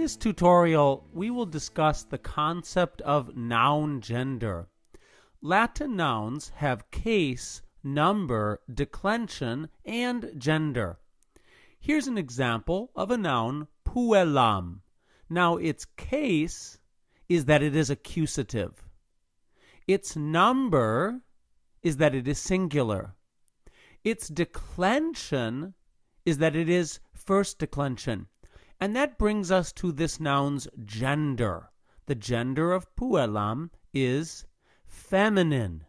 this tutorial, we will discuss the concept of noun gender. Latin nouns have case, number, declension, and gender. Here's an example of a noun, puellam. Now, its case is that it is accusative. Its number is that it is singular. Its declension is that it is first declension. And that brings us to this noun's gender. The gender of puellam is feminine.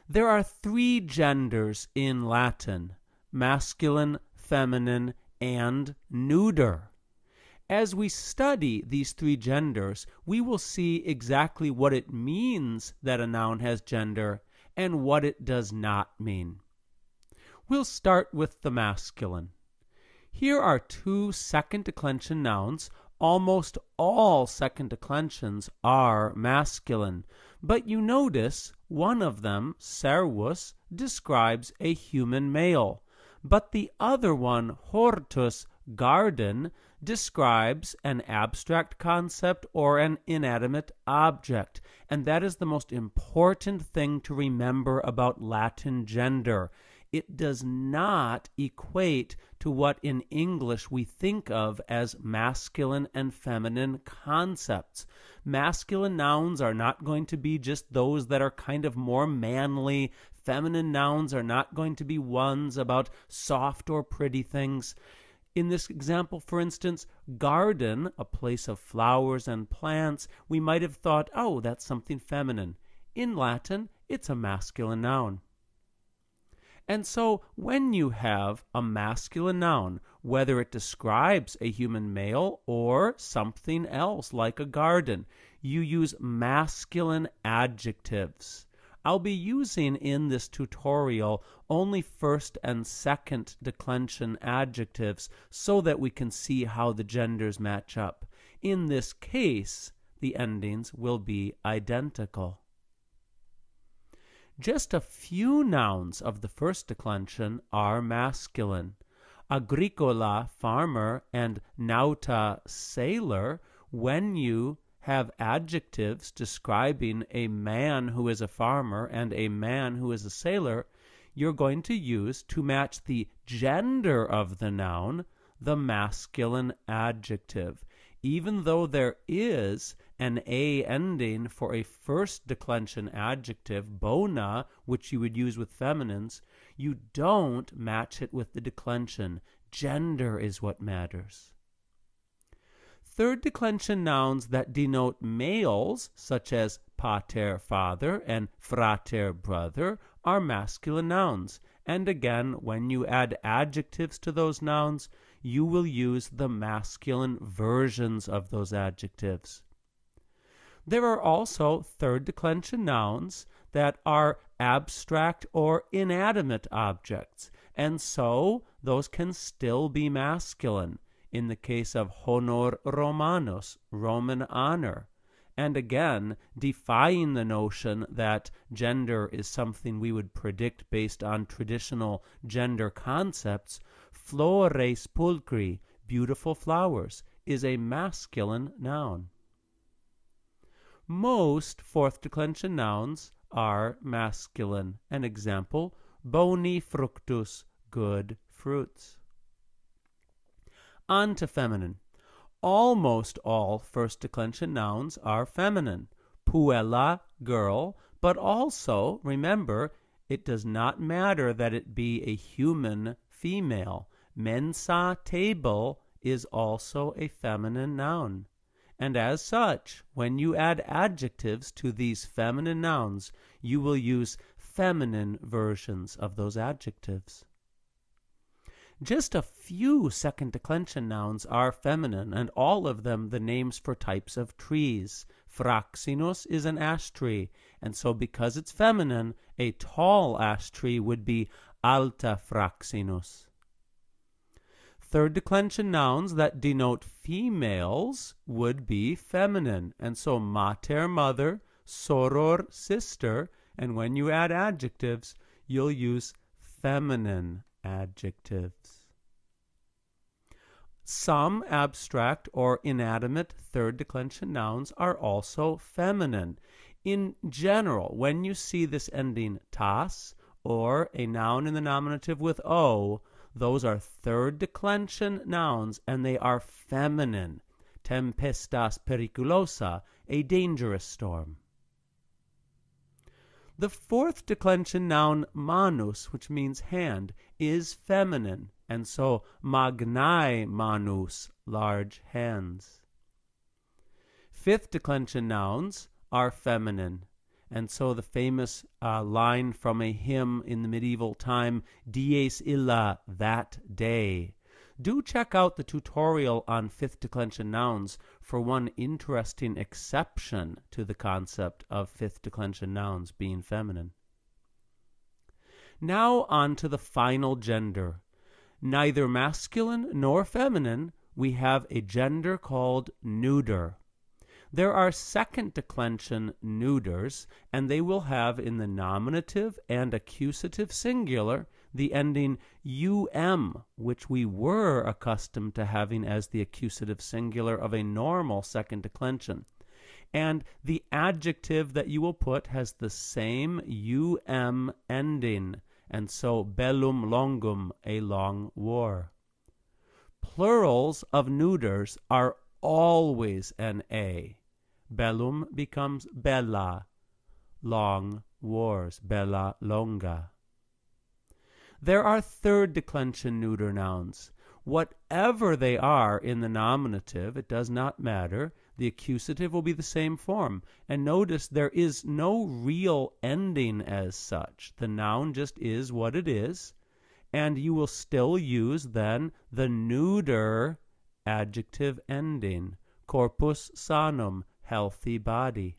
There are three genders in Latin: masculine, feminine, and neuter. As we study these three genders, we will see exactly what it means that a noun has gender and what it does not mean. We'll start with the masculine. Here are two second declension nouns. Almost all second declensions are masculine, but you notice one of them, servus, describes a human male, but the other one, hortus, garden, describes an abstract concept or an inanimate object, and that is the most important thing to remember about Latin gender. It does not equate to what in English we think of as masculine and feminine concepts. Masculine nouns are not going to be just those that are kind of more manly. Feminine nouns are not going to be ones about soft or pretty things. In this example, for instance, garden, a place of flowers and plants, we might have thought, oh, that's something feminine. In Latin, it's a masculine noun. And so when you have a masculine noun, whether it describes a human male or something else like a garden, you use masculine adjectives. I'll be using in this tutorial only first and second declension adjectives so that we can see how the genders match up. In this case, the endings will be identical. Just a few nouns of the first declension are masculine. Agricola, farmer, and nauta, sailor, when you have adjectives describing a man who is a farmer and a man who is a sailor, you're going to use, to match the gender of the noun, the masculine adjective. Even though there is an A ending for a first declension adjective, bona, which you would use with feminines, you don't match it with the declension. Gender is what matters. Third declension nouns that denote males, such as pater, father, and frater, brother, are masculine nouns. And again, when you add adjectives to those nouns, you will use the masculine versions of those adjectives. There are also third declension nouns that are abstract or inanimate objects, and so those can still be masculine. In the case of honor Romanus, Roman honor, and again, defying the notion that gender is something we would predict based on traditional gender concepts, flores pulchri, beautiful flowers, is a masculine noun. Most fourth declension nouns are masculine. An example, boni fructus, good fruits. On to feminine. Almost all first declension nouns are feminine. Puella, girl, but also, remember, it does not matter that it be a human female. Mensa, table, is also a feminine noun. And as such, when you add adjectives to these feminine nouns, you will use feminine versions of those adjectives. Just a few second declension nouns are feminine, and all of them the names for types of trees. Fraxinus is an ash tree, and so because it's feminine, a tall ash tree would be alta fraxinus. Third declension nouns that denote females would be feminine, and so mater, mother, soror, sister, and when you add adjectives, you'll use feminine adjectives. Some abstract or inanimate third declension nouns are also feminine. In general, when you see this ending tas or a noun in the nominative with o, those are third declension nouns and they are feminine. Tempestas periculosa, a dangerous storm. The fourth declension noun manus, which means hand, is feminine, and so magnae manus, large hands. Fifth declension nouns are feminine, and so the famous line from a hymn in the medieval time, dies illa, that day. Do check out the tutorial on fifth declension nouns for one interesting exception to the concept of fifth declension nouns being feminine. Now on to the final gender. Neither masculine nor feminine, we have a gender called neuter. There are second declension neuters, and they will have in the nominative and accusative singular the ending which we were accustomed to having as the accusative singular of a normal second declension. And the adjective that you will put has the same ending, and so bellum longum, a long war. Plurals of neuters are always an a. Bellum becomes bella, long wars, bella longa. There are third declension neuter nouns. Whatever they are in the nominative, it does not matter. The accusative will be the same form. And notice there is no real ending as such. The noun just is what it is. And you will still use then the neuter adjective ending. Corpus sanum, healthy body.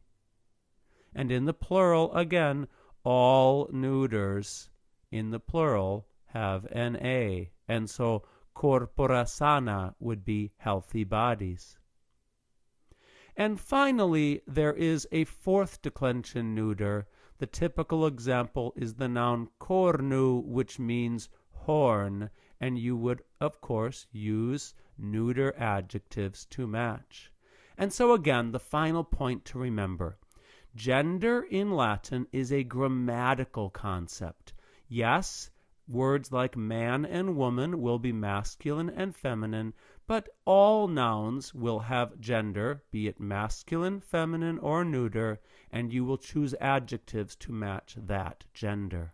And in the plural, again, all neuters in the plural have an a, and so corpora sana would be healthy bodies. And finally, there is a fourth declension neuter. The typical example is the noun cornu, which means horn, and you would, of course, use neuter adjectives to match. And so again, the final point to remember. Gender in Latin is a grammatical concept. Yes, words like man and woman will be masculine and feminine, but all nouns will have gender, be it masculine, feminine, or neuter, and you will choose adjectives to match that gender.